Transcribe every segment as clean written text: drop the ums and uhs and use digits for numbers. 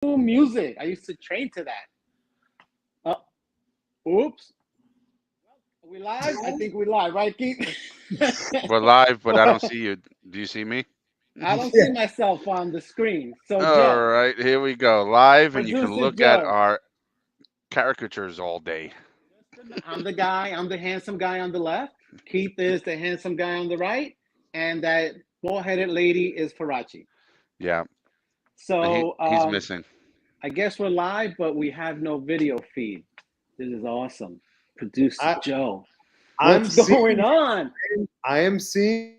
music. I used to train to that. Oops. Are we live? I think we're live, right, Keith? We're live, but I don't see you. Do you see me? I don't Yeah. see myself on the screen. So, All Joe, right, here we go. Live, and you can producer look at Joe, our caricatures all day. I'm the guy, I'm the handsome guy on the left. Keith is the handsome guy on the right. And that bald headed lady is Farachie. Yeah, So, he's missing. I guess we're live, but we have no video feed. This is awesome. Producer I, Joe, I'm what's going seeing. on? I am seeing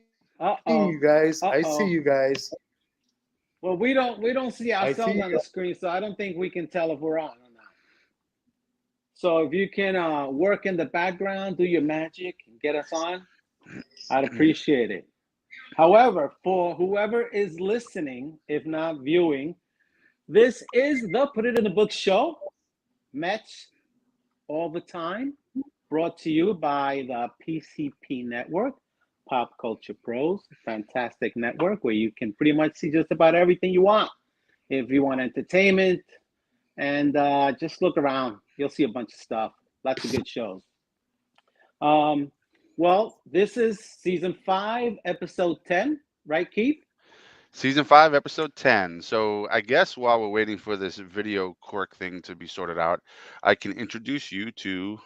you guys. I Uh-oh. see you guys. Uh-oh. Well, we don't see I see ourselves you on the guys. screen, so I don't think we can tell if we're on or not. So if you can work in the background, do your magic, and get us on, I'd appreciate it. However, for whoever is listening, if not viewing, this is the Put It in the Book show, Mets all the time, brought to you by the PCP Network, Pop Culture Pros, fantastic network where you can pretty much see just about everything you want. If you want entertainment, and just look around, you'll see a bunch of stuff. Lots of good shows. Um, well, this is season 5, episode 10, right, Keith? Season 5, episode 10. So I guess while we're waiting for this video quirk thing to be sorted out, I can introduce you to.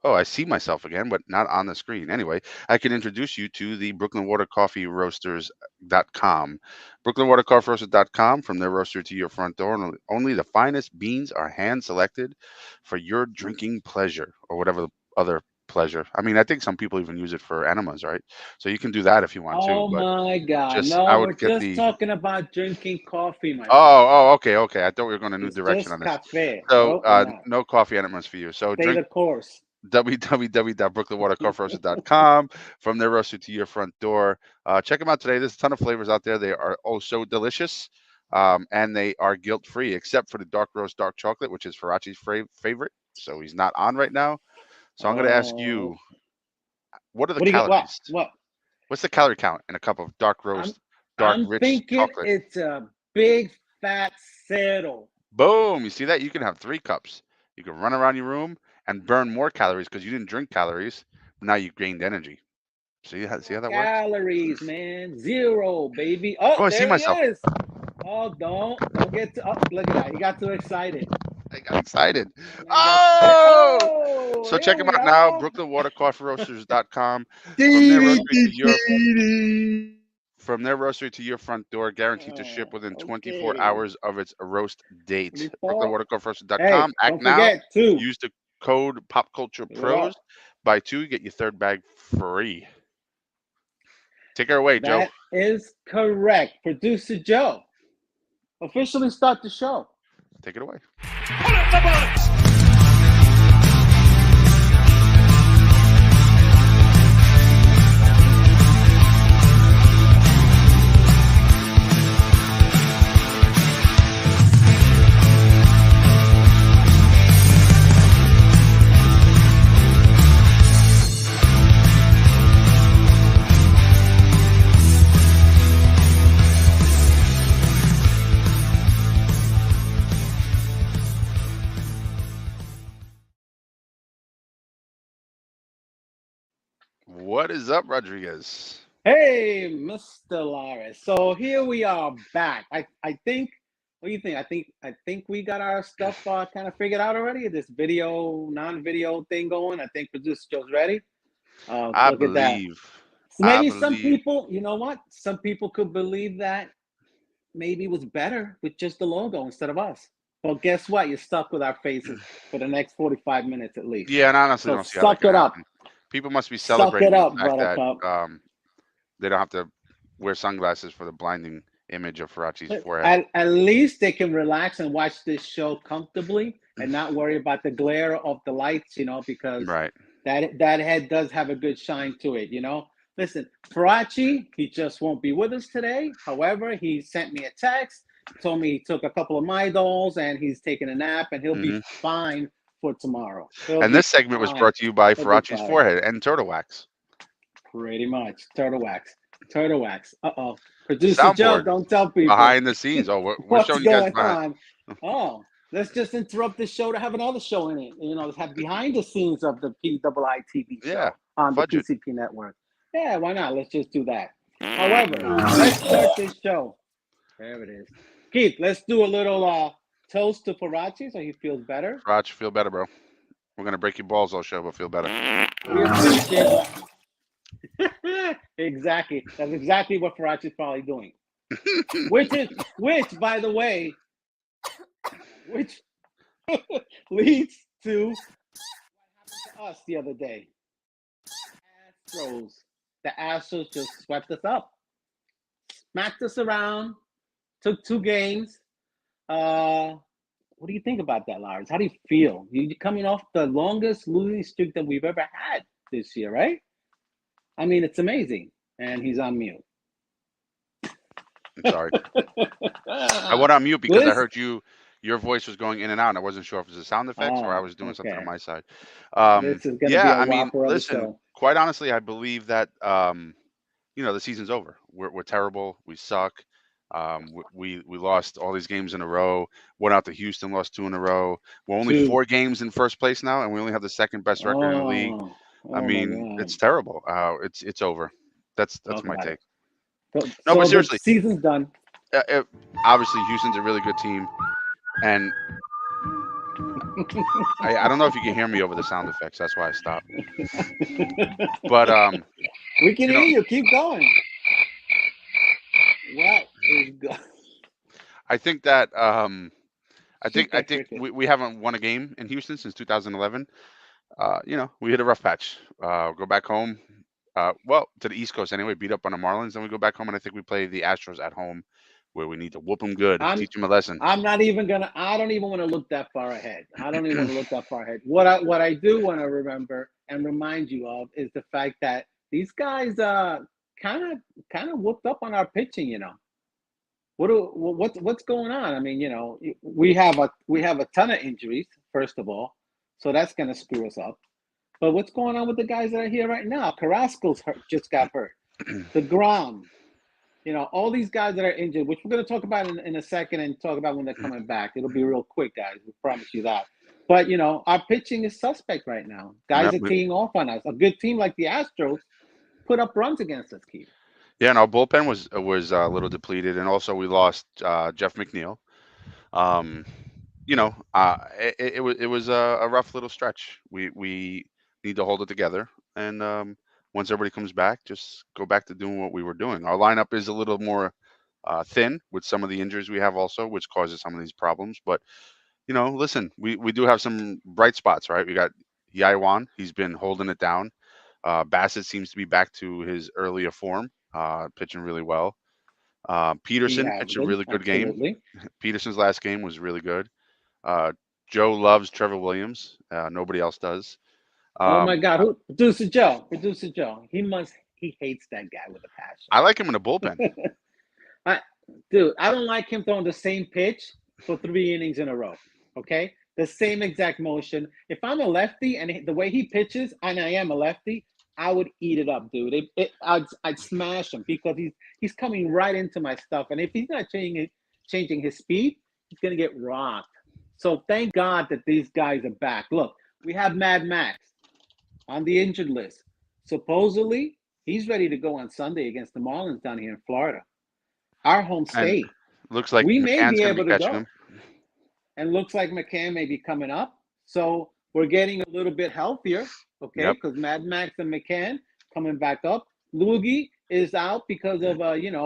Oh, I see myself again, but not on the screen. Anyway, I can introduce you to the Brooklyn Water Coffee Roasters.com. Brooklyn Water Coffee Roasters.com, from their roaster to your front door. Only the finest beans are hand selected for your drinking pleasure, or whatever other pleasure. I mean, I think some people even use it for enemas, right? So you can do that if you want to, Oh but my God. just I No, we're would get just the. talking about drinking coffee, my friend. Oh, okay, okay. I thought we were going a new It's direction just on this. cafe. So, Nope, we're not. no coffee enemas for you. So Stay drink the course. www.brooklynwatercoffeeroasters.com, from their roaster to your front door. Check them out today. There's a ton of flavors out there. They are oh so delicious, and they are guilt free, except for the dark roast dark chocolate, which is Farachie's favorite. So he's not on right now. So I'm going to ask Oh, you, what are the what do you got? What? calories? What? What's the calorie count in a cup of dark I'm roast, dark I'm rich thinking chocolate? it's a big fat zero. Boom! You see that? You can have 3 cups. You can run around your room and burn more calories because you didn't drink calories. But now you gained energy. See how that works? Calories, man. Zero, baby. Oh, Oh, I see there he myself. is. Oh, don't get to. Oh, look at that. He got too excited. I got excited. Man got. Oh! Oh, So here check them we out now, are. brooklynwatercoffeeroasters.com. From their Dee, roastery dee, to your dee, dee. front door, guaranteed to ship Oh, within 24 okay. hours of its roast date. 24. Hey, brooklynwatercoffeeroasters.com. Act don't now. forget two. Use the code Fill it up. PopCulturePros. Buy 2, get your third bag free. Take her away, Joe. That is correct. Producer Joe, officially start the show. Take it away. What is up, Rodriguez? Hey, Mr. Laris. So here we are back. I think. What do you think? I think we got our stuff kind of figured out already. This video, non-video thing going. I think producer Joe's ready. I Look at that. believe. So I maybe some believe. people, you know what? Some people could believe that maybe it was better with just the logo instead of us. But guess what? You're stuck with our faces for the next 45 minutes at least. Yeah, and I honestly So don't see how that suck can it up. happen. People must be Suck it celebrating the up, fact that Buttercup. they don't have to wear sunglasses for the blinding image of Farachie's forehead. At least they can relax and watch this show comfortably and not worry about the glare of the lights, because Right. that head does have a good shine to it. Listen, Farachie, he just won't be with us today. However, he sent me a text, told me he took a couple of my dolls and he's taking a nap and he'll be Hmm. fine for tomorrow. He'll And be this segment was fine. brought to you by He'll be Farachie's fine. forehead and turtle wax. Pretty much. Turtle wax. Turtle wax. Uh-oh. Producer Joe, Soundboard don't tell people behind the scenes. Oh, we're what's showing you guys going behind. on. Oh, let's just interrupt this show to have another show in it. Let's have behind the scenes of the PIITV Yeah, show on the fudge it. PCP network. Yeah, why not? Let's just do that. However, let's start this show. There it is. Keith, let's do a little toast to Farachie so he feels better. Farach, feel better, bro. We're gonna break your balls all show, but feel better. We appreciate exactly. That's exactly what Farachie's probably doing. which, by the way, which leads to what happened to us the other day. Astros. The Astros just swept us up, smacked us around, took 2 games. What do you think about that, Lars? How do you feel? You're coming off the longest losing streak that we've ever had this year, right? I mean, it's amazing. And he's on mute. I'm sorry. I went on mute because I heard your voice was going in and out, and I wasn't sure if it was a sound effects or I was doing something on my side. This is gonna be Yeah, a I mean, whopper of a listen, show. quite honestly, I believe that the season's over. We're terrible. We suck. We lost all these games in a row. Went out to Houston, lost 2 in a row. We're only 4 games in first place now, and we only have the second best record in the league. I mean, it's terrible. It's over. That's my take. No, but seriously, the season's done. Obviously, Houston's a really good team, and I don't know if you can hear me over the sound effects. That's why I stopped. But we can hear you. Keep going. What is going? I think that I think we haven't won a game in Houston since 2011. We hit a rough patch. Go back home. Well, to the East Coast anyway. Beat up on the Marlins, then we go back home, and I think we play the Astros at home, where we need to whoop them good, teach them a lesson. I don't even want to look that far ahead. What I do want to remember and remind you of is the fact that these guys kind of whooped up on our pitching. What's going on? I mean, we have a ton of injuries, first of all, so that's going to screw us up. But what's going on with the guys that are here right now? Carrasco's just got hurt. DeGrom, all these guys that are injured, which we're going to talk about in a second and talk about when they're coming back. It'll be real quick, guys. We promise you that. But, our pitching is suspect right now. Guys are teeing off on us. A good team like the Astros put up runs against us, Keith. Yeah, and our bullpen was a little depleted, and also we lost Jeff McNeil. It was a rough little stretch. We need to hold it together, and once everybody comes back, just go back to doing what we were doing. Our lineup is a little more thin with some of the injuries we have also, which causes some of these problems. But listen, we do have some bright spots, right? We got Yaiwan. He's been holding it down. Bassett seems to be back to his earlier form, pitching really well. Peterson pitched a really good game. Peterson's last game was really good. Joe loves Trevor Williams. Nobody else does. Oh my God! Producer Joe. He hates that guy with a passion. I like him in the bullpen. I don't like him throwing the same pitch for 3 innings in a row. Okay, the same exact motion. If I'm a lefty and the way he pitches, and I am a lefty, I would eat it up, dude. I'd smash him because he's coming right into my stuff, and if he's not changing his speed, he's gonna get rocked. So thank God that these guys are back. Look, we have Mad Max on the injured list. Supposedly, he's ready to go on Sunday against the Marlins down here in Florida, our home state. And looks like we may be able to go. Him. And looks like McCann may be coming up. So we're getting a little bit healthier, okay? Because Mad Max and McCann coming back up. Loogie is out because of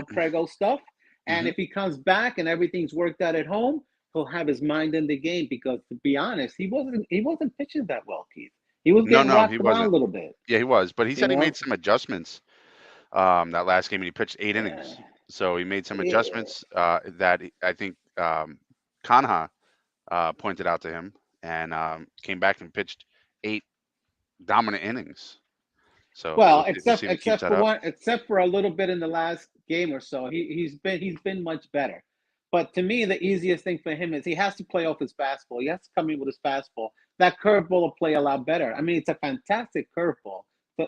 Prego stuff. And if he comes back and everything's worked out at home, he'll have his mind in the game. Because to be honest, he wasn't pitching that well, Keith. He was getting rocked around a little bit. Yeah, he was. But he said he made some adjustments that last game, and he pitched 8 innings. So he made some adjustments that I think Kanha pointed out to him, and came back and pitched 8 dominant innings. So except for a little bit in the last game or so, he's been much better. But to me, the easiest thing for him is he has to play off his fastball. He has to come in with his fastball. That curveball will play a lot better. I mean, it's a fantastic curveball.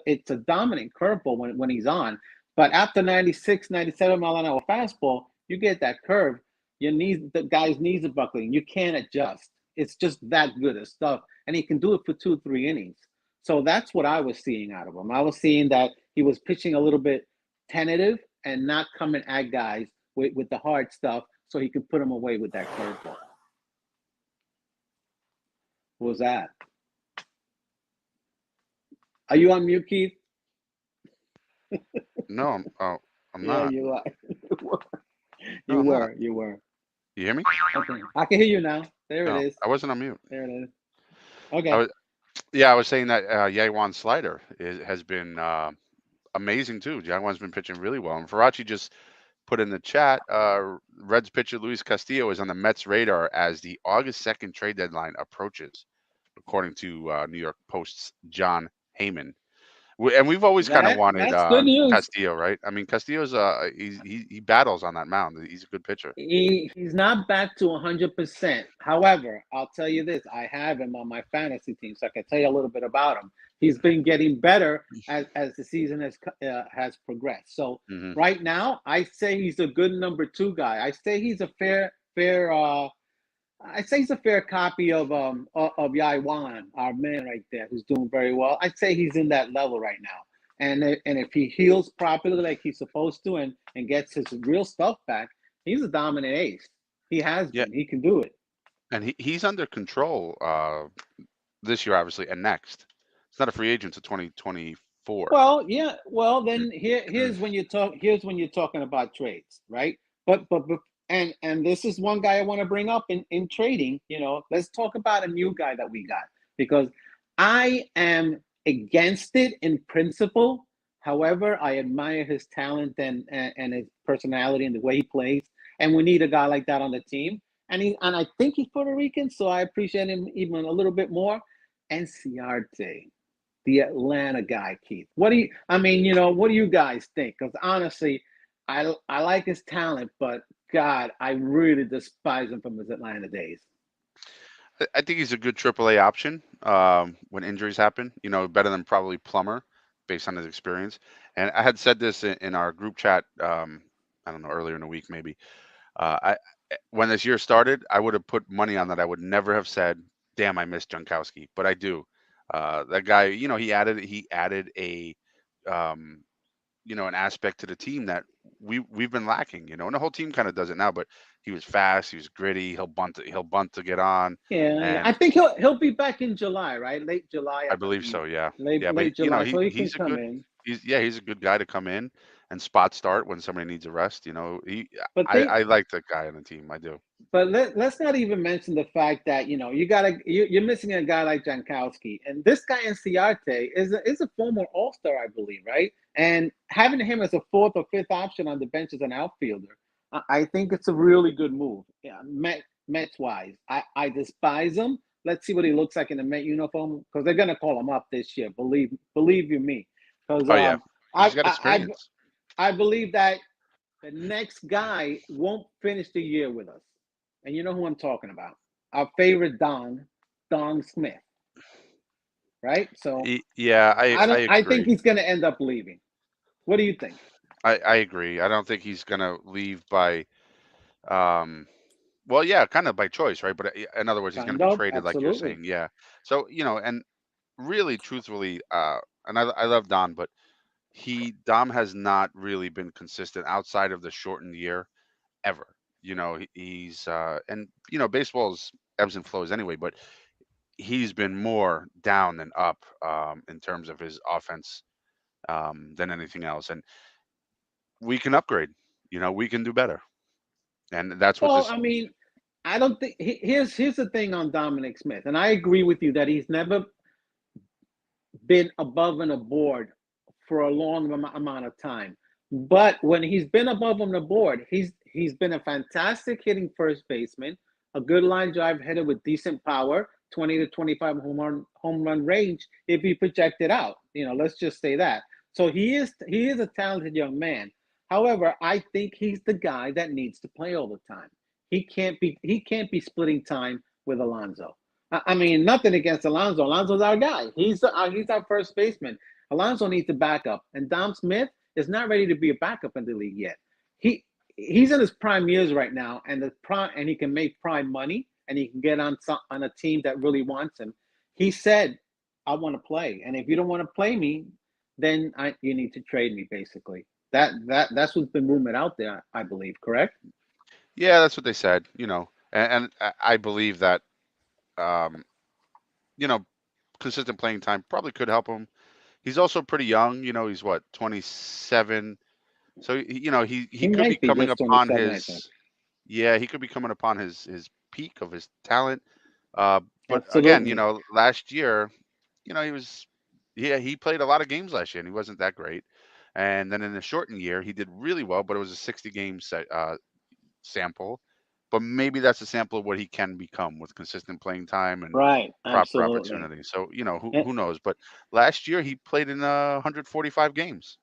It's a dominant curveball when he's on. But after 96, 97 mile an hour fastball, you get that curve. Your knees, the guy's knees are buckling. You can't adjust. It's just that good of stuff, and he can do it for 2, 3 innings. So that's what I was seeing out of him. I was seeing that he was pitching a little bit tentative and not coming at guys with the hard stuff, so he could put them away with that curveball. What was that? Are you on mute, Keith? No, I'm Yeah, not. you are. No, I'm not. You were. You hear me? Okay. I can hear you now. There No, it is. I wasn't on mute. There it is. I Okay. was, yeah, I was saying that Yaiwan slider has been amazing too. Yaiwan's been pitching really well, and Farachie just put in the chat. Reds pitcher Luis Castillo is on the Mets' radar as the August 2nd trade deadline approaches, according to New York Post's John Heyman. And we've always kind of wanted That's good news. Castillo, right? I mean, Castillo's he battles on that mound. He's a good pitcher. He's not back to 100%. However, I'll tell you this: I have him on my fantasy team, so I can tell you a little bit about him. He's been getting better as the season has progressed. So right now, I say he's a good number 2 guy. I say he's a fair. I say he's a fair copy of Yaiwan, our man right there, who's doing very well. I'd say he's in that level right now. And if he heals properly like he's supposed to and gets his real stuff back, he's a dominant ace. He has been. He can do it. And he's under control this year, obviously, and next. It's not a free agent to 2024. Well, yeah. Well, then here's when you talk. Here's when you're talking about trades, right? But and this is one guy I want to bring up in trading. Let's talk about a new guy that we got, because I am against it in principle. However, I admire his talent and his personality and the way he plays. And we need a guy like that on the team. And I think he's Puerto Rican, so I appreciate him even a little bit more. Enciarte, the Atlanta guy, Keith. What do you guys think? Because honestly, I like his talent, but God, I really despise him from his Atlanta days. I think he's a good AAA option when injuries happen. Better than probably Plummer, based on his experience. And I had said this in our group chat. I don't know, earlier in the week maybe. When this year started, I would have put money on that. I would never have said, "Damn, I missed Jankowski," but I do. That guy, he added a an aspect to the team that we've been lacking, and the whole team kind of does it now. But he was fast, he was gritty. He'll bunt to get on. Yeah, I think he'll be back in July, right? Late July. I believe so. Yeah. Late July. So he can come in. He's a good guy to come in and spot start when somebody needs a rest. I like that guy on the team. I do. But let's not even mention the fact that you're missing a guy like Jankowski, and this guy Enciarte is a former All-Star, I believe, right? And having him as a 4th or 5th option on the bench as an outfielder, I think it's a really good move. Yeah, Mets wise, I despise him. Let's see what he looks like in the Met uniform, because they're gonna call him up this year. Believe you me. Because he's got experience. I believe that the next guy won't finish the year with us. And you know who I'm talking about. Our favorite Don Smith. Right? So yeah, I think he's gonna end up leaving. What do you think? I agree. I don't think he's gonna leave by well, yeah, kind of by choice, right? But in other words, he's going to be traded, like you're saying. Yeah. So, and really, truthfully, and I love Don, but Dom has not really been consistent outside of the shortened year ever. He's and baseball's ebbs and flows anyway, but he's been more down than up in terms of his offense than anything else. And we can upgrade. We can do better. And that's what I mean, I don't think here's the thing on Dominic Smith, and I agree with you that he's never been above and aboard for a long amount of time. But when he's been above on the board, he's been a fantastic hitting first baseman, a good line drive hitter with decent power, 20 to 25 home run range if he projected out. Let's just say that. So he is a talented young man. However, I think he's the guy that needs to play all the time. He can't be splitting time with Alonso. I mean, nothing against Alonso. Alonso's our guy. He's our first baseman. Alonso needs a backup. And Dom Smith, is not ready to be a backup in the league yet. He he's in his prime years right now, and he can make prime money, and he can get on a team that really wants him. He said, "I want to play, and if you don't want to play me, then you need to trade me." Basically, that's what's been rumored out there. I believe, correct? Yeah, that's what they said. And I believe that um, you know consistent playing time probably could help him. He's also pretty young. He's what, 27. So he He could be might be coming just upon 27, I think. his yeah, he could be coming upon his peak of his talent. Uh, but again, Absolutely. last year, he was yeah, he played a lot of games last year and he wasn't that great. And then in a shortened year, he did really well, but it was a 60 game sample. But maybe that's a sample of what he can become with consistent playing time and Right. proper Absolutely. opportunity. So, who Eh, who knows? But last year he played in 145 games.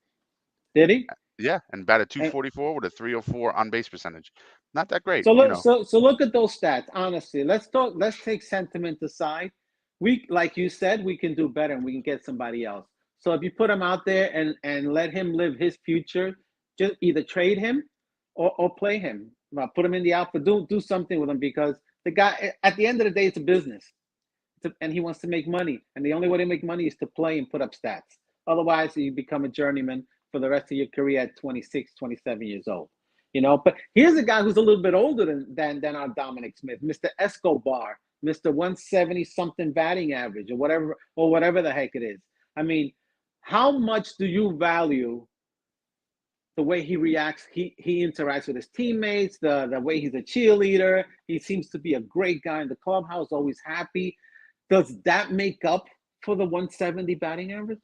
Did he? Yeah, and batted And 244 with a 304 on base percentage. Not that great, so look at those stats. Honestly, let's talk. Let's take sentiment aside. Like you said, we can do better, and we can get somebody else. So if you put him out there and let him live his future, just either trade him or play him. Put him in the outfield. Do something with him, because the guy, at the end of the day, it's a business. And he wants to make money. And the only way to make money is to play and put up stats. Otherwise, you become a journeyman for the rest of your career at 26, 27 years old. But here's a guy who's a little bit older than our Dominic Smith, Mr. Escobar, Mr. 170 something batting average, or whatever the heck it is. I mean, how much do you value the way he reacts? He interacts with his teammates, the way he's a cheerleader. He seems to be a great guy in the clubhouse, always happy. Does that make up for the 170 batting average?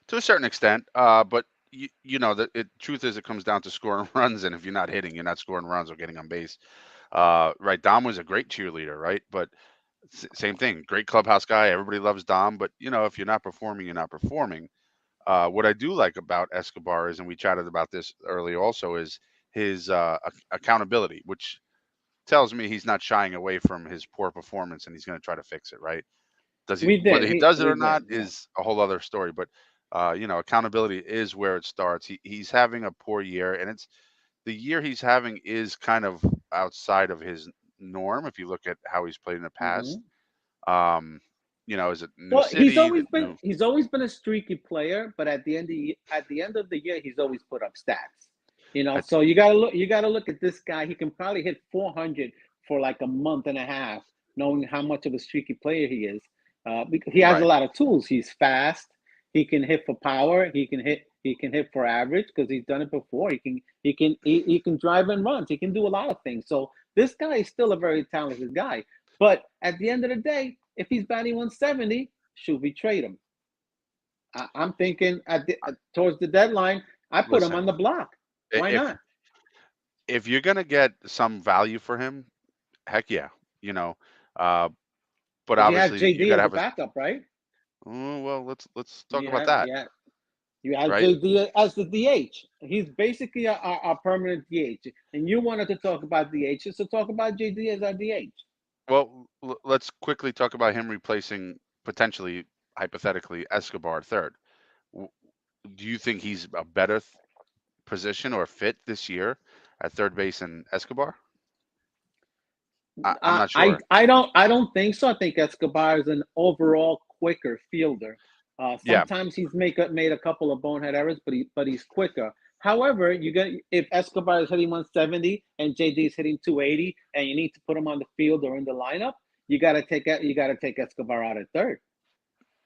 to a certain extent. But the truth is, it comes down to scoring runs, and if you're not hitting, you're not scoring runs or getting on base. Right? Dom was a great cheerleader, right? But same thing, great clubhouse guy. Everybody loves Dom, but if you're not performing, you're not performing. What I do like about Escobar is, and we chatted about this earlier also, is his accountability, which tells me he's not shying away from his poor performance and he's going to try to fix it, right? We Whether did. he does it We or did. not Yeah. is a whole other story. But accountability is where it starts. He's having a poor year, and it's the year he's having is kind of outside of his norm. If you look at how he's played in the past, Hmm. um, is it new Well, he's city, the always been new he's always been a streaky player, but at the end of the year, he's always put up stats. I, So you gotta look at this guy. He can probably hit 400 for like a month and a half, knowing how much of a streaky player he is. Because he has a right? lot of tools. He's fast. He can hit for power. He can hit for average because he's done it before. He can drive and runs. He can do a lot of things. So this guy is still a very talented guy. But at the end of the day, if he's batting 170, should we trade him? I'm thinking towards the deadline, I put him Listen, on the block. Why if not? if you're gonna get some value for him, heck yeah, you know. Uh, but Because you have obviously you JD got to as a have a. backup, right? Oh, well, let's talk You about have that, yeah, you have right? JD as the DH. He's basically our permanent DH. And you wanted to talk about DH, so talk about JD as our DH. Well, let's quickly talk about him replacing, potentially, hypothetically, Escobar at third. W- Do you think he's a better position or fit this year at third base than Escobar? I'm I not I sure. I don't think so. I think Escobar is an overall quicker fielder. Yeah, Sometimes he's made a couple of bonehead errors, but he's quicker. However, if Escobar is hitting 170 and JD is hitting 280, and you need to put him on the field or in the lineup, you got to take Escobar out at third,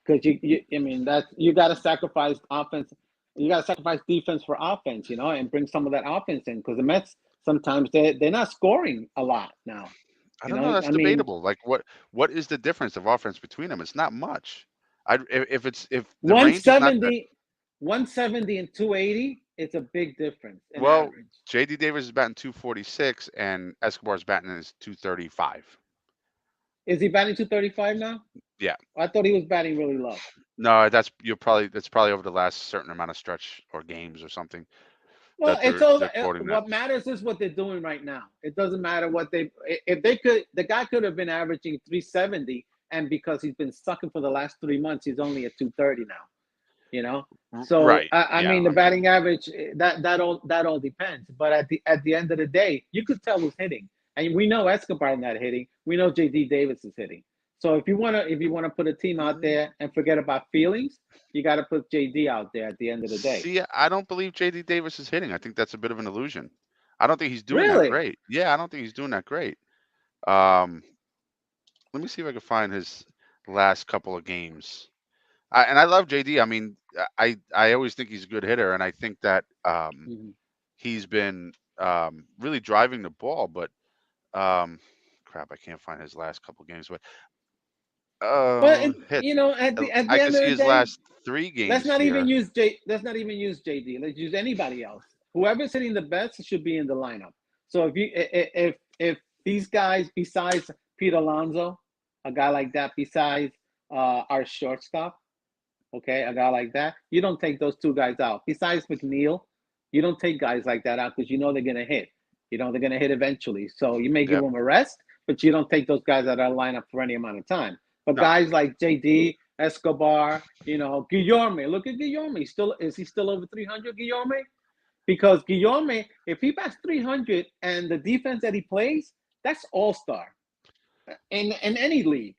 because I mean that you got to sacrifice offense. You got to sacrifice defense for offense, and bring some of that offense in, because the Mets sometimes they're not scoring a lot now. I don't know. That's I mean, debatable. Like, what is the difference of offense between them? It's not much. If the range is not that. 170, 170 and 280, it's a big difference in Well, average. JD Davis is batting 246 and Escobar's batting is 235. Is he batting 235 now? Yeah. I thought he was batting really low. No, that's probably over the last certain amount of stretch or games or something Well, that it's they're over. quoting that. What matters is what they're doing right now. It doesn't matter what if they could, the guy could have been averaging 370, and because he's been sucking for the last 3 months, he's only at 230 now. you know. So Right. I Yeah, mean, the I know. batting average that all depends. But at the end of the day, you could tell who's hitting, and we know Escobar not hitting. We know J.D. Davis is hitting. So if you wanna put a team out Mm, there and forget about feelings, you got to put J.D. out there at the end of the day. See, I don't believe JD Davis is hitting. I think that's a bit of an illusion. I don't think he's doing that Really? great. Yeah, I don't think he's doing that great. Um, Let me see if I can find his last couple of games. And I love JD. I mean, I always think he's a good hitter, and I think that Mhm. he's been really driving the ball. But um, crap, I can't find his last couple of games. But But hits. at the I can end of see the his day, last three let's games not even here. use J. Let's not even use JD. Let's use anybody else. Whoever's hitting the best should be in the lineup. So if these guys besides Pete Alonso, a guy like that, besides our shortstop, okay, a guy like that, you don't take those two guys out. Besides McNeil, you don't take guys like that out because you know they're gonna hit. You know they're gonna hit eventually. So you may give Yep. them a rest, but you don't take those guys out of the lineup for any amount of time. But No. guys like JD, Escobar, Guillorme. Look at Guillorme. Still, is he still over 300, Guillorme? Because Guillorme, if he bats 300 and the defense that he plays, that's all star in any league.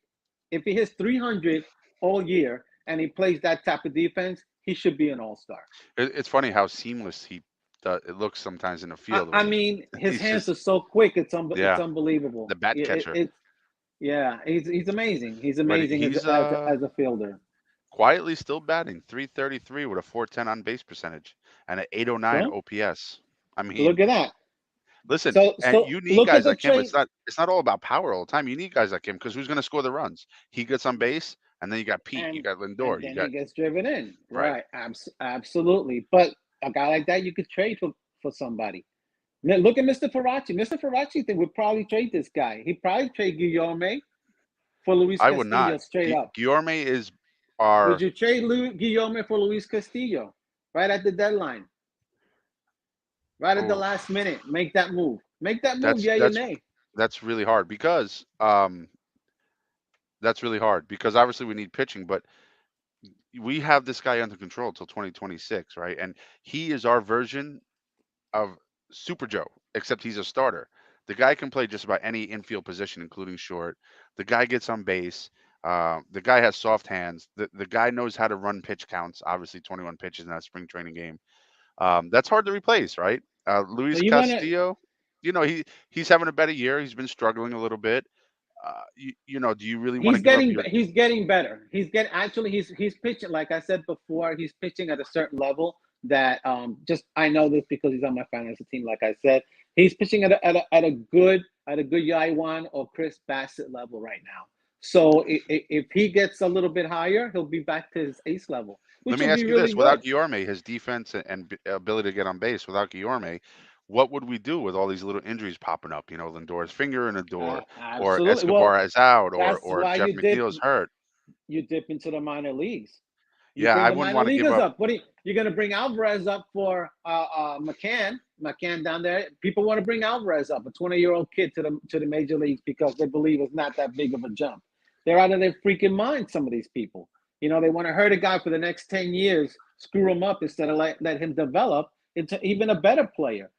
If he hits 300 all year and he plays that type of defense, he should be an all star. It's funny how seamless it looks sometimes in the I, field I when mean, his he's hands just are so quick; it's yeah, the unbelievable. bat catcher. It's yeah, he's amazing. He's But amazing he's as a fielder. quietly still batting 333 with a 410 on base percentage and an 809 So OPS. I look mean, at that. listen, and So you need look at guys the like him. trade. It's not all about power all the time. You need guys like him because who's going to score the runs? He gets on base, and then you got Pete, you and got Lindor, and you then got he gets driven in. right. Right. Absolutely. But a guy like that you could trade for somebody. Now, look at Mr. Farachie. Mr. Farachie think would probably trade this guy. He'd probably trade Guillaume for Luis I would not. Castillo straight up. Guillorme is Would our you trade Guillaume for Luis Castillo right at the deadline, right at the oh, last minute? Make that move. Make that move, that's yeah or that's nay. that's really hard because that's really hard because obviously we need pitching, but we have this guy under control till 2026, right? And he is our version of Super Joe, except he's a starter. The guy can play just about any infield position, including short. The guy gets on base. The guy has soft hands. The guy knows how to run pitch counts. Obviously, 21 pitches in that spring training game. That's hard to replace, right? So Luis you want to? Castillo, he's having a better year. He's been struggling a little bit. Do you really want to give up your? He's getting better. He's pitching like I said before. He's pitching at a certain level that just I know this because he's on my fantasy team. Like I said, he's pitching at a good Yaiwan or Chris Bassett level right now. So if he gets a little bit higher, he'll be back to his ace level, Let which me will be ask you really this: without good. Guillorme, his defense and ability to get on base, without Guillorme, what would we do with all these little injuries popping up? Lindor's finger in a door, or Absolutely. Well, Escobar is out, or that's or why Jeff McNeil's hurt. you dip into the minor leagues. You Yeah, bring I the wouldn't minor want to give leaguers up. up. What you're going to bring Alvarez up for McCann down there? People want to bring Alvarez up, a 20-year-old kid to the major leagues because they believe it's not that big of a jump. They're out of their freaking mind. Some of these people, they want to hurt a guy for the next 10 years, screw him up instead of let him develop into even a better player.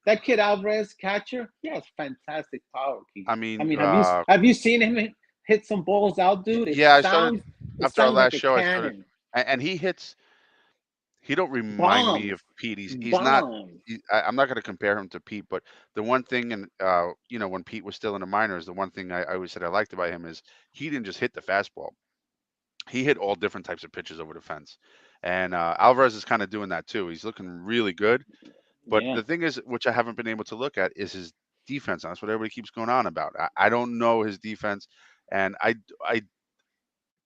That kid Alvarez catcher, he has fantastic power, Keith. I I mean, mean, have you seen him hit some balls out, dude? It yeah, I started sounds it after our sounds like last a show. I started, cannon. and he hits. He don't remind me Bombs, of Pete. He's not. bombs. I'm not going to compare him to Pete, but the one thing, and when Pete was still in the minors, the one thing I always said I liked about him is he didn't just hit the fastball. He hit all different types of pitches over the fence. And Alvarez is kind of doing that too. He's looking really good. But Yeah, the thing is, which I haven't been able to look at, is his defense. And that's what everybody keeps going on about. I don't know his defense, and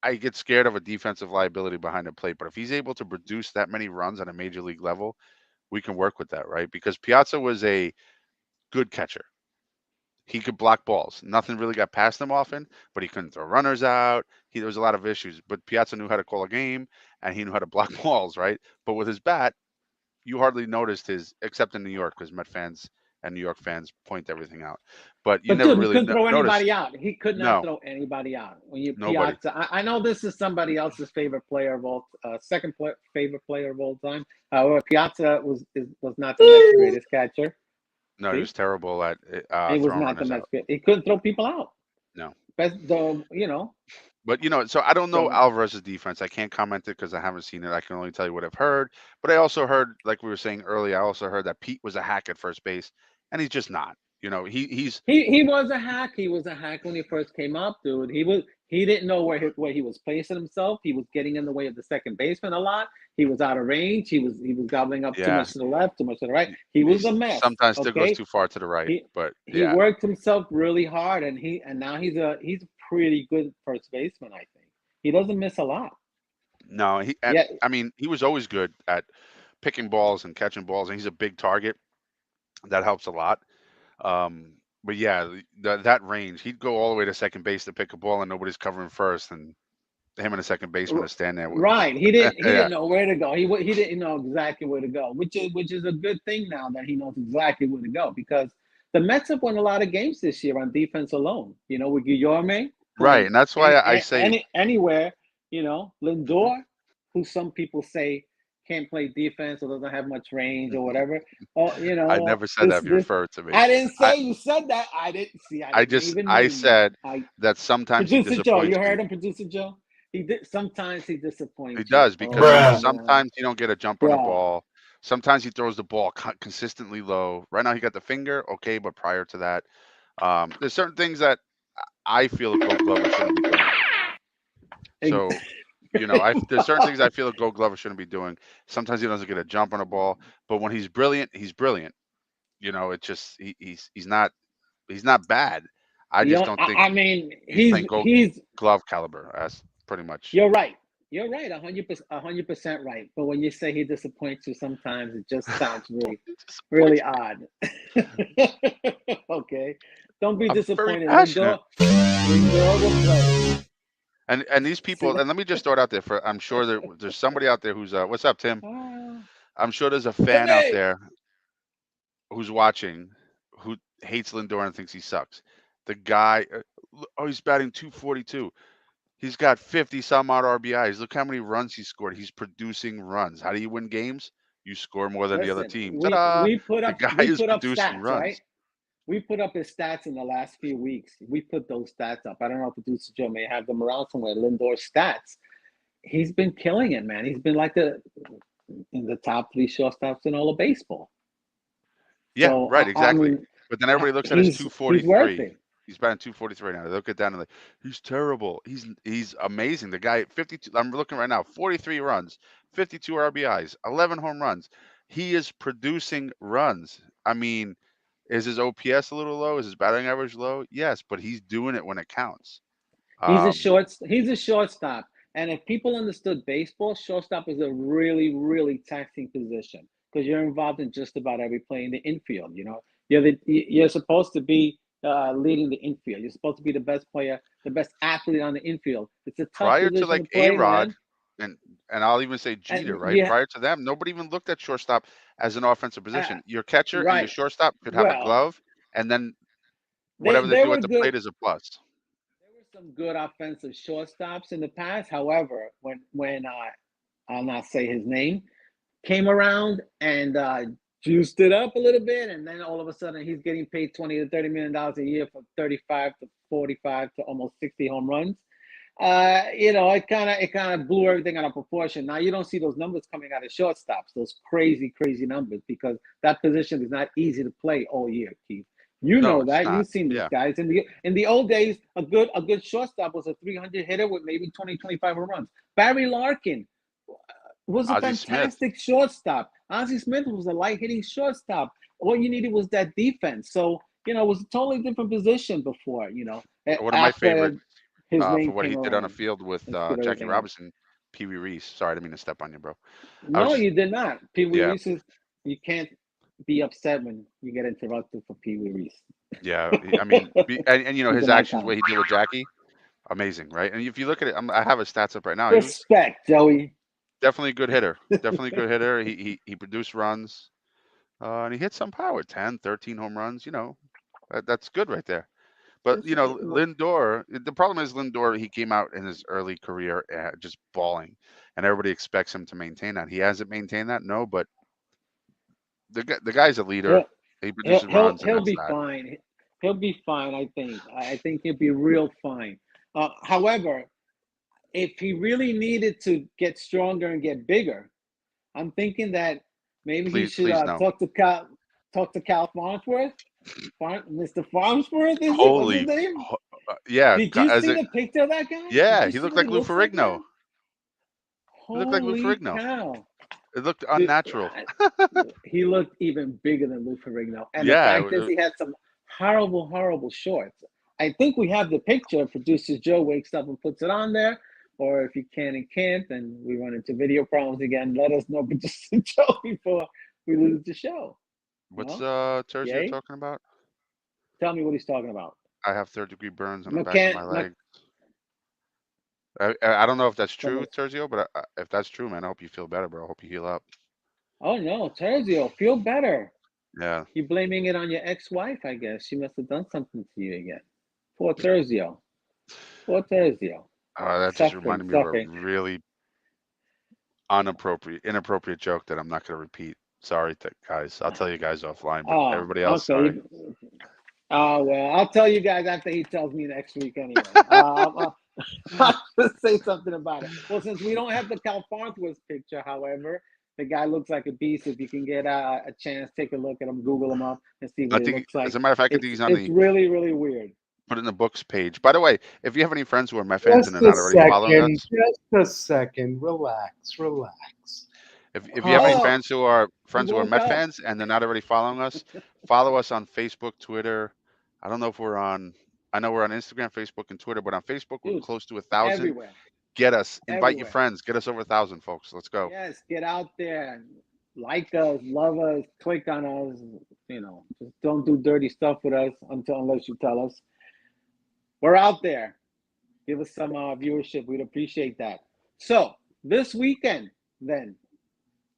I get scared of a defensive liability behind the plate. But if he's able to produce that many runs at a major league level, we can work with that, right? Because Piazza was a good catcher. He could block balls. Nothing really got past him often, but he couldn't throw runners out. There was a lot of issues, but Piazza knew how to call a game and he knew how to block balls, right? But with his bat, you hardly noticed his, except in New York, because Met fans and New York fans point everything out. But you But never dude, he really couldn't throw notice. anybody out. He could not No, throw anybody out. When you nobody. Piazza, I know this is somebody else's favorite player of all, favorite player of all time. However, Piazza was not the Mets' greatest catcher. No, he See, was terrible at he was throwing not the runners Mets. out. He couldn't throw people out. No. Best the. But so I don't know So Alvarez's defense. I can't comment it because I haven't seen it. I can only tell you what I've heard. But I also heard, like we were saying earlier, I also heard that Pete was a hack at first base, and he's just not. He's he was a hack. He was a hack when he first came up, dude. He didn't know where he was placing himself. He was getting in the way of the second baseman a lot. He was out of range. He was gobbling up too yeah. much to the left, too much to the right. He was a He's mess. sometimes still goes Okay, too far to the right. he But he yeah, worked himself really hard, and now he's a pretty good first baseman. I think he doesn't miss a lot. no, Yeah, I mean, he was always good at picking balls and catching balls, and he's a big target. That helps a lot. But yeah, that range, he'd go all the way to second base to pick a ball, and nobody's covering first, and him and the second baseman are standing there. right. He Yeah, didn't know where to go. He didn't know exactly where to go, which is a good thing now that he knows exactly where to go because the Mets have won a lot of games this year on defense alone. With Guillorme, right, who and that's why I say anywhere, Lindor, who some people say can't play defense or doesn't have much range or whatever. Oh, I never said that this if you refer to me. I didn't say you said that. I didn't see. I didn't even I mean that. said that sometimes he Producer Joe, you disappoints me. heard him, Producer Joe. Sometimes he He disappoints you. does because Oh Bruh. man, sometimes you don't get a jump on the bruh. ball. Sometimes he throws the ball consistently low. Right now he got the finger, okay, but prior to that, there's certain things that I feel a Gold Glover shouldn't be doing. So, there's certain things I feel a Gold Glover shouldn't be doing. Sometimes he doesn't get a jump on the ball, but when he's brilliant, he's brilliant. It's just he's not bad. I just don't think I mean, he's playing Gold he's. Glove caliber. That's pretty much. You're right. You're right. 100% right. But when you say he disappoints you, sometimes it just sounds really, really odd. Okay, don't be I'm very disappointed. passionate. Lindor will play. And these See, people, and let me just throw it out there I'm sure there's somebody out there who's what's up, Tim? ah, I'm sure there's a fan out Timmy. there who's watching who hates Lindor and thinks he sucks. The guy, he's batting 242. He's got 50 some odd RBIs. Look how many runs he scored. He's producing runs. How do you win games? You score more than the other Listen, team. we Ta-da! we put The up guy we is put up producing stats, right? runs. We put up his stats in the last few weeks. We put those stats up. I don't know if Producer Joe may have them around somewhere. Lindor's stats. He's been killing it, man. He's been like in the top three shortstops in all of baseball. Yeah, So right, I exactly. mean, But then everybody looks at his he's worth 243. it. He's batting 243 now. They look at that and like, he's terrible. He's amazing. The guy 52. I'm looking right now. 43 runs, 52 RBIs, 11 home runs. He is producing runs. I mean, is his OPS a little low? Is his batting average low? Yes, but he's doing it when it counts. Um, He's a shortstop. And if people understood baseball, shortstop is a really, really taxing position because you're involved in just about every play in the infield. You're supposed to be leading the infield. You're supposed to be the best player, the best athlete on the infield. It's a tough prior to position to like play, A-Rod man. and I'll even say Jeter, And right? yeah, Prior to them, nobody even looked at shortstop as an offensive uh, position. Your catcher and your right. shortstop could have a Well, glove, and then they whatever they they do were at the good. plate is a plus. There were some good offensive shortstops in the past. However, when I'll not say his name came around and juiced it up a little bit, and then all of a sudden he's getting paid $20 to $30 million a year for 35 to 45 to almost 60 home runs. It kind of blew everything out of proportion. Now you don't see those numbers coming out of shortstops, those crazy, crazy numbers, because that position is not easy to play all year, Keith. You No, know it's that. not. You've seen these Yeah. guys. In the old days, a good shortstop was a 300 hitter with maybe 20, 25 home runs. Barry Larkin was a Ozzie Smith. fantastic shortstop. Ozzie Smith was a light hitting shortstop. All you needed was that defense. So, it was a totally different position before, One of my after favorites his for name what he came did on the around field with and screwed Jackie everything up. Robinson, Pee Wee Reese. Sorry, I didn't mean to step on you, bro. I was No, just you did not. Pee Wee yeah, Reese you can't be upset when you get interrupted for Pee Wee Reese. yeah. I mean, and He's his an actions, icon. what he did with Jackie, amazing, right? And if you look at it, I have his stats up right now. He was Respect, Joey. definitely a good hitter. Definitely a good hitter. He produced runs. And he hit some power, 10, 13 home runs. That's good right there. But It's, Lindor, the problem is Lindor. He came out in his early career just balling, and everybody expects him to maintain that. He hasn't maintained that, no. But the guy's a leader. he'll, He produces runs, and he'll that's be that. fine. He'll be fine. I think he'll be real fine. However, if he really needed to get stronger and get bigger, I'm thinking that maybe he should Please no. talk to Cal Farnsworth. Mr. Farnsworth, is it? What's his Holy, name? yeah. Did you see the picture of that guy? Did Yeah, you he see looked what he like Lou looks like Ferrigno. now? He looked like Lou Holy Ferrigno. cow! It looked Dude, unnatural. he looked even bigger than Lou Ferrigno, and the Yeah, fact is, he had some horrible shorts. I think we have the picture. Producer Joe wakes up and puts it on there. Or if you can and can't, and we run into video problems again, let us know, Producer Joe, before we lose the show. what's No? Terzio Yay? talking about? Tell me what he's talking about. I have third-degree burns on the back of McCann, my Mc, leg. I don't know if that's from true, the, Terzio, but if that's true, man, I hope you feel better, bro. I hope you heal up. oh no, Terzio, feel better. Yeah. You're blaming it on your ex-wife, I guess. She must have done something to you again. Poor Terzio. Poor Terzio. That just Suffering, reminded me of a suffering. really inappropriate joke that I'm not going to repeat. Sorry, guys. I'll tell you guys offline, but Oh, everybody else, okay. sorry. Oh, well, I'll tell you guys after he tells me next week anyway. I'll just say something about it. Well, since we don't have the Cal Farnsworth picture, however, the guy looks like a beast. If you can get a chance, take a look at him, Google him up, and see I what he think, looks as like. a matter of fact, I think he's on It's the really, really weird. put it in the books page. By the way, if you have any friends who are Met fans and Just they're a not already following second. us, Just a second. Relax. Relax. if you have any Calm. Oh, fans who are he woke Met up. fans and they're not already following us, follow us on Facebook, Twitter. I don't know if we're on. I know we're on Instagram, Facebook, and Twitter, but on Facebook we're Dude, close to 1,000. everywhere, Get us, invite your everywhere. friends, get us over 1,000, folks. Let's go. Yes, get out there, like us, love us, click on us. Just don't do dirty stuff with us unless you tell us. We're out there. Give us some viewership. We'd appreciate that. So this weekend, then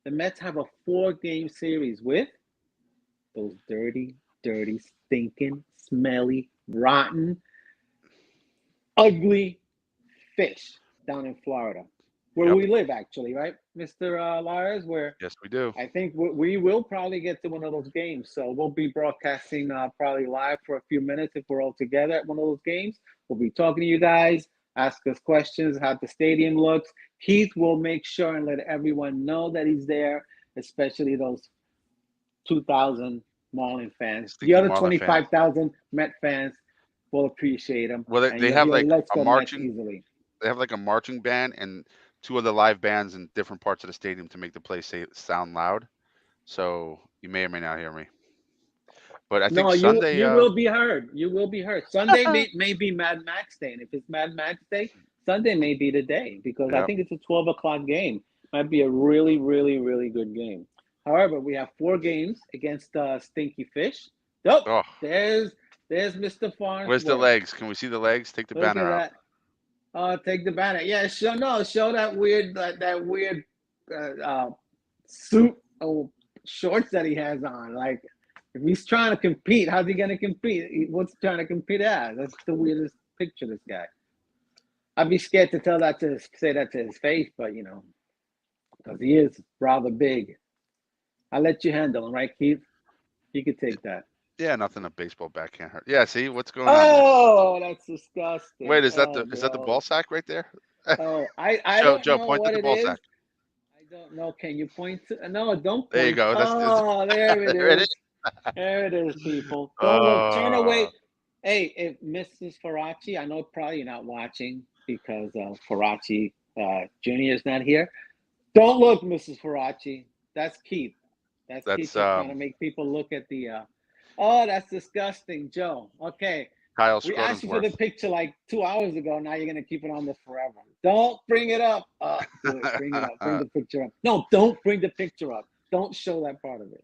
the Mets have a 4-game series with those dirty, stinking, smelly, rotten, ugly fish down in Florida, where Yep. we live, actually, right, Mr. Lars? Where Yes, we do. I think we will probably get to one of those games. So we'll be broadcasting probably live for a few minutes if we're all together at one of those games. We'll be talking to you guys, ask us questions, how the stadium looks. Keith will make sure and let everyone know that he's there, especially those 2,000 Marlin fans. The Stinky other Marlin fans. 25,000 Met fans will appreciate him. Well, And they have like let's a go Mets marching. easily. They have like a marching band and two other live bands in different parts of the stadium to make the place sound loud. So you may or may not hear me. But I think No, Sunday. you will be heard. You will be heard. Sunday may be Mad Max Day, and if it's Mad Max Day, Sunday may be the day because I Yep. think it's a 12 o'clock game. Might be a really, really, really good game. However, we have 4 games against Stinky Fish. Oh, Oh, there's Mr. where's the Farnsworth. legs? Can we see the legs? Take the Look at banner out. that. Oh, take the banner. Yeah, show that weird suit or shorts that he has on. Like, if he's trying to compete, how's he going to compete? What's he trying to compete as? That's the weirdest picture of this guy. I'd be scared to say that to his face, but because he is rather big. I'll let you handle him, right, Keith? You could take that. Yeah, nothing a baseball bat can't hurt. Yeah, see what's going on there. Oh, that's disgusting. Wait, is that Oh, the ball gross. sack right there? Oh, I don't Joe, know point to what the it ball is. sack. I don't know. Can you point to? No, don't There you point. go. Oh, there it There it is. is. There it is, people. Don't look. Turn Uh, away. Hey, if Mrs. Farachie, I know probably you're not watching because Farachie Jr. is not here. Don't look, Mrs. Farachie. That's Keith. That's Keith that's just trying to make people look at the. Oh, that's disgusting, Joe. Okay. Kyle We asked you for the Scrotumsworth. picture like 2 hours ago. Now you're gonna keep it on there forever. Don't bring it up. Do it. Bring it up. Bring the picture up. No, don't bring the picture up. Don't show that part of it.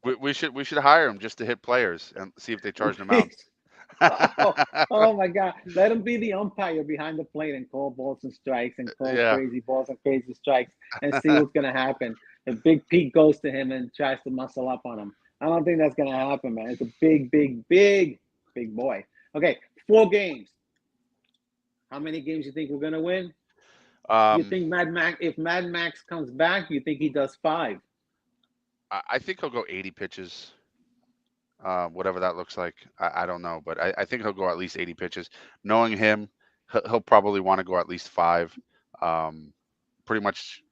we should hire him just to hit players and see if they charge him out. Oh my God. Let him be the umpire behind the plate and call balls and strikes and call Yeah. crazy balls and crazy strikes and see what's gonna happen. if Big Pete goes to him and tries to muscle up on him. I don't think that's gonna happen, man. It's a big boy. Okay, 4 games. How many games you think we're gonna win? You think Mad Max? If Mad Max comes back, you think he does 5? I think he'll go 80 pitches. Whatever that looks like. I don't know, but I think he'll go at least 80 pitches. Knowing him, he'll probably want to go at least 5. Pretty much,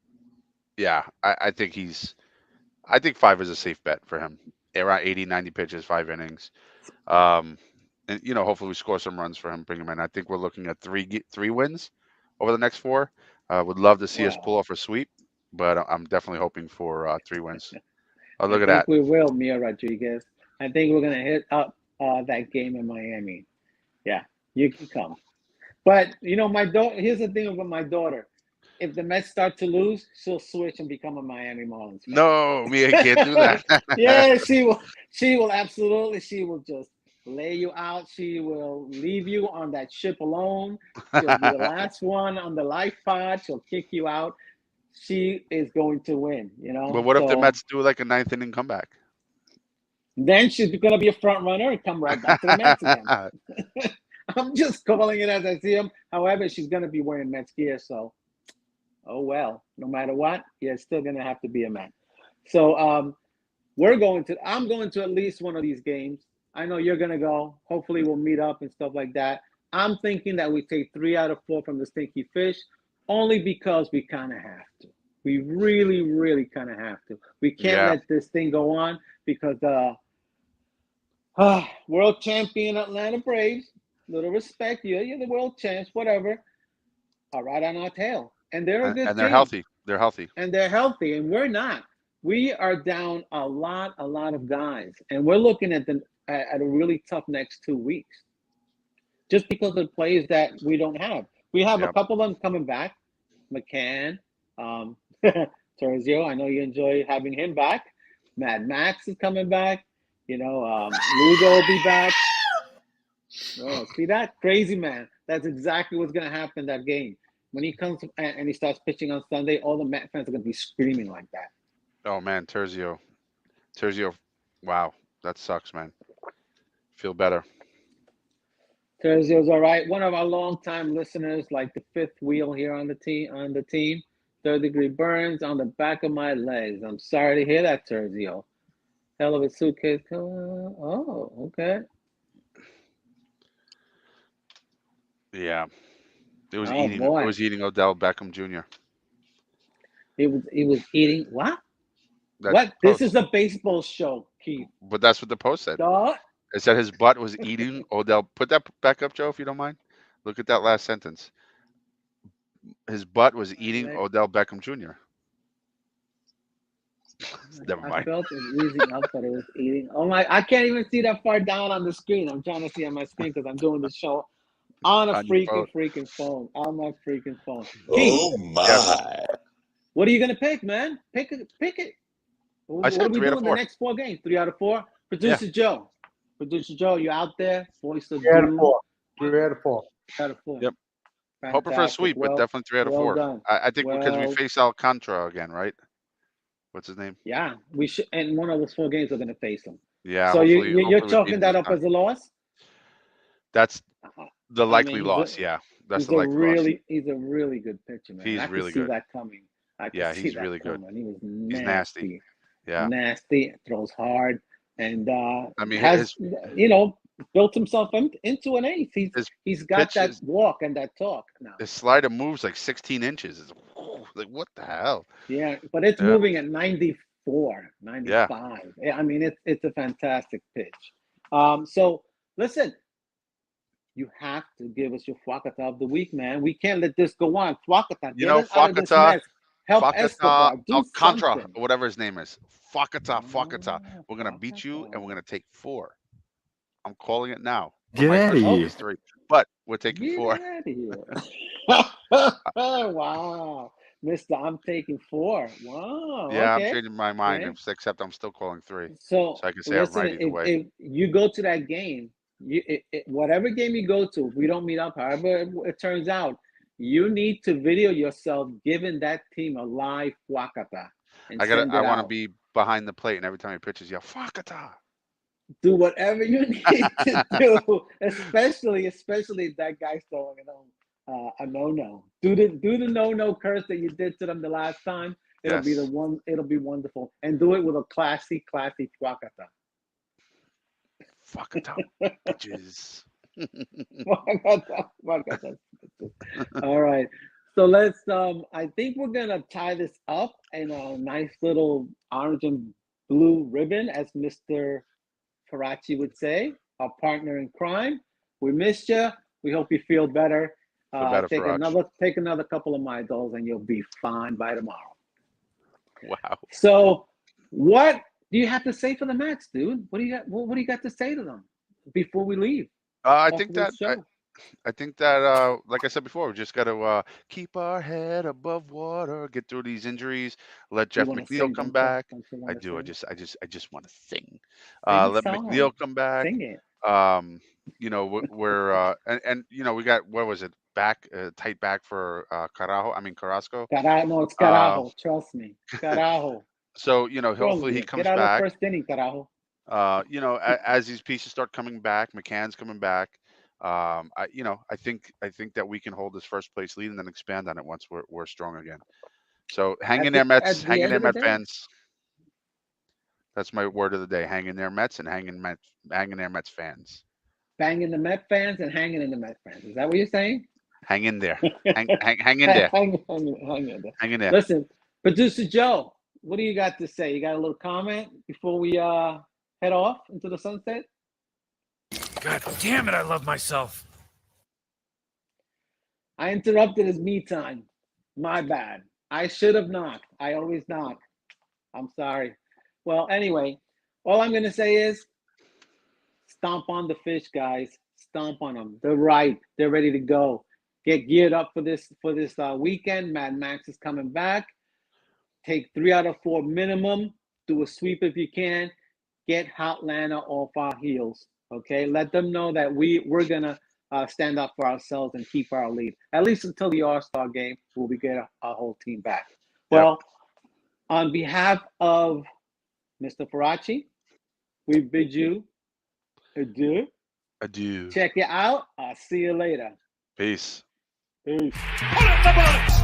yeah. I think 5 is a safe bet for him. Around 80, 90 pitches, 5 innings. And hopefully we score some runs for him, bring him in. I think we're looking at 3 wins over the next 4. Would love to see us pull off a sweep, but I'm definitely hoping for 3 wins. Oh, look I at think that. we will, Mia Rodriguez. I think we're gonna hit up that game in Miami. Yeah, you can come. But my daughter. Here's the thing about my daughter. If the Mets start to lose, she'll switch and become a Miami Marlins fan. No, Mia can't do that. Yeah, she will. She will absolutely. She will just lay you out. She will leave you on that ship alone. She'll be the last one on the life pod. She'll kick you out. She is going to win. But what if the So Mets do like a 9th inning comeback? then she's going to be a front runner and come right back to the Mets again. I'm just calling it as I see them. However, she's going to be wearing Mets gear, so oh well. No matter what, you're still going to have to be a Met. So I'm going to at least one of these games. I know you're going to go. Hopefully we'll meet up and stuff like that. I'm thinking that we take 3 out of 4 from the Stinky Fish, only because we kind of have to. We really, really kind of have to. We can't let this thing go on because the world champion Atlanta Braves, little respect, you're the world champs, whatever, are right on our tail. And they're a good team. And they're healthy. They're healthy. And they're healthy, and we're not. We are down a lot of guys, and we're looking at a really tough next 2 weeks, just because of the players that we don't have. We have a couple of them coming back. McCann, Terzio, I know you enjoy having him back. Mad Max is coming back. Lugo will be back. Oh, see that? Crazy man. That's exactly what's going to happen that game. When he comes and he starts pitching on Sunday, all the Met fans are going to be screaming like that. Oh, man, Terzio. Wow, that sucks, man. Feel better. Terzio's all right. One of our longtime listeners, like the 5th wheel here on the team. 3rd-degree burns on the back of my legs. I'm sorry to hear that, Terzio. Hell of a suitcase. Oh, okay. Yeah. It was eating Odell Beckham Jr. It was eating what? That's what? This is a baseball show, Keith. But that's what the post said. It said his butt was eating Odell. Put that back up, Joe, if you don't mind. Look at that last sentence. His butt was eating Odell Beckham Jr. Never mind. I felt it easing up, but it was eating. Oh my! I can't even see that far down on the screen. I'm trying to see on my screen because I'm doing the show on a freaking phone. On my freaking phone. Oh my! What are you gonna pick, man? Pick it. What are we doing the next 4 games? 3 out of 4. Producer Joe. Producer Joe, you out there? Voice of 3 out of 4. 3 out of 4. 3 out of 4. Yep. Fantastic. Hoping for a sweep, but definitely 3 out of 4. Done. I think because we face Alcantara again, right? What's his name? Yeah, we should. And one of those 4 games we're going to face him. Yeah. So you're chalking that up as a loss? That's the likely loss. Yeah, that's the likely loss. He's a really good pitcher, man. He's really good. I could see that coming. He's really good. He was nasty. He's nasty. Yeah. Nasty. Throws hard, and I mean, has built himself into an ace. He's got that walk and that talk now. His slider moves like 16 inches. It's, like, what the hell? Yeah, but it's moving at 94, 95. Yeah. I mean, it's a fantastic pitch. So listen, you have to give us your Fuacata of the week, man. We can't let this go on. Fuacata, Fuacata. Help Escobar, do Alcantara, something. or whatever his name is. Fuacata. We're going to beat you, and we're going to take 4. I'm calling it now. Get out of here. 3, but we're taking 4. Get out of here. Wow. Mister, I'm taking 4. Wow. Yeah, okay. I'm changing my mind, except I'm still calling 3. So I can say I'm right either way. If you go to that game, whatever game you go to, if we don't meet up, however it turns out, you need to video yourself giving that team a live Fuacata. and I send it want to out. be behind the plate, and every time he pitches, yell "Fakata." Do whatever you need to do, especially if that guy's throwing a no. Do the no curse that you did to them the last time. It'll be the Yes. one. It'll be wonderful, and do it with a classy Wakata. Fakata, bitches. Wakata. All right. So let's. I think we're gonna tie this up in a nice little orange and blue ribbon, as Mr. Farachie would say, our partner in crime. We missed you. We hope you feel better. Feel better, Take Farache. another couple of my dolls, and you'll be fine by tomorrow. Wow. So, what do you have to say for the Mets, dude? What do you got? What do you got to say to them before we leave? I off think of that this show? I think that like I said before, we just got to keep our head above water, get through these injuries, let You Jeff want to McNeil sing, come don't you? back. Don't you I want to do. sing? I just want to sing. Sing a Let song. McNeil come back. Sing it. We're and we got, what was it, back tight back for Carrasco. No, it's Uh, carajo. Trust me, carajo. so What's wrong hopefully with he you? Get comes out of the back. first inning, carajo. As these pieces start coming back, McCann's coming back. I think that we can hold this first place lead and then expand on it once we're strong again. So hang in there, Mets. At Hang the in end there, of the Met day, fans. That's my word of the day. Hang in there, Mets, and hang in there, Mets fans. banging the Met fans and hanging in the Met fans. Is that what you're saying? Hang in there. Hang in there. hang in there. Hang in there. Listen, Producer Joe, what do you got to say? You got a little comment before we head off into the sunset? God damn it, I love myself. I interrupted his me time. My bad. I should have knocked. I always knock. I'm sorry. Well, anyway, all I'm going to say is stomp on the fish, guys. Stomp on them. They're ripe. They're ready to go. Get geared up for this weekend. Mad Max is coming back. Take 3 out of 4 minimum. Do a sweep if you can. Get Hotlanta off our heels. Okay, let them know that we're gonna stand up for ourselves and keep our lead, at least until the All-Star game, where we get our whole team back. Well, on behalf of Mr. Farachie, we bid you adieu. Adieu. Check it out. I'll see you later. Peace. Peace. Put up the bullets!